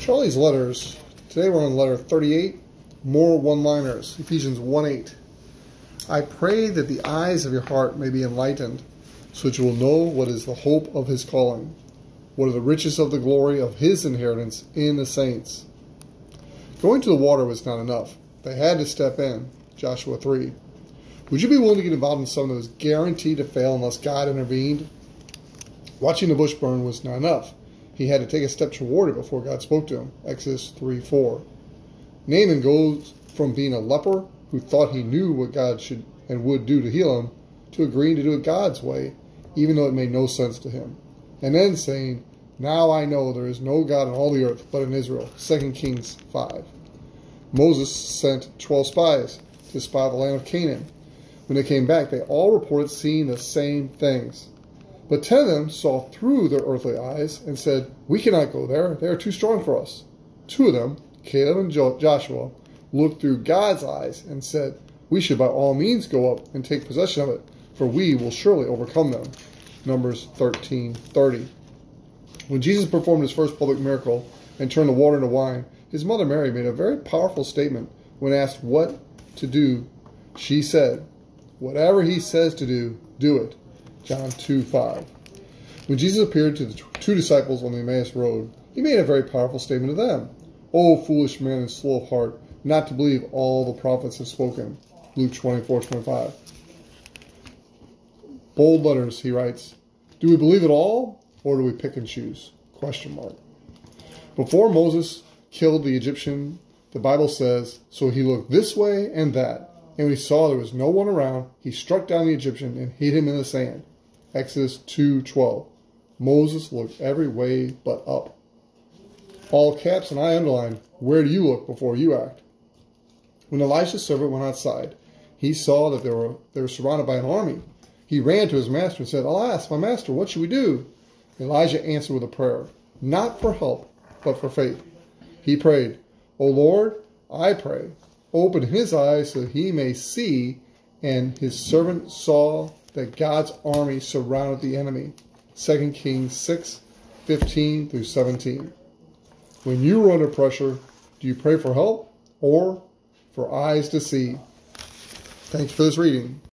Charlie's letters. Today we're on letter 38, more one-liners, Ephesians 1:8. I pray that the eyes of your heart may be enlightened, so that you will know what is the hope of his calling, what are the riches of the glory of his inheritance in the saints. Going to the water was not enough. They had to step in, Joshua 3. Would you be willing to get involved in something that was guaranteed to fail unless God intervened? Watching the bush burn was not enough. He had to take a step toward it before God spoke to him, Exodus 3:4. Naaman goes from being a leper who thought he knew what God should and would do to heal him, to agreeing to do it God's way, even though it made no sense to him. And then saying, now I know there is no God in all the earth but in Israel, 2 Kings 5. Moses sent 12 spies to spy the land of Canaan. When they came back, they all reported seeing the same things. But 10 of them saw through their earthly eyes and said, we cannot go there. They are too strong for us. 2 of them, Caleb and Joshua, looked through God's eyes and said, we should by all means go up and take possession of it, for we will surely overcome them. Numbers 13:30. When Jesus performed his first public miracle and turned the water into wine, his mother Mary made a very powerful statement when asked what to do. She said, whatever he says to do, do it. John 2:5. When Jesus appeared to the 2 disciples on the Emmaus Road, he made a very powerful statement to them. O foolish men and slow of heart, not to believe all the prophets have spoken. Luke 24:25. Bold letters, he writes. Do we believe it all, or do we pick and choose? Question mark. Before Moses killed the Egyptian, the Bible says, so he looked this way and that, and when he saw there was no one around, he struck down the Egyptian and hid him in the sand. Exodus 2:12. Moses looked every way but up. All caps and I underline, where do you look before you act? When Elisha's servant went outside, he saw that they were surrounded by an army. He ran to his master and said, alas, my master, what should we do? Elijah answered with a prayer, not for help, but for faith. He prayed, O Lord, I pray, open his eyes so that he may see. And his servant saw that God's army surrounded the enemy. 2 Kings 6:15 through 17. When you are under pressure, do you pray for help or for eyes to see? Thanks for this reading.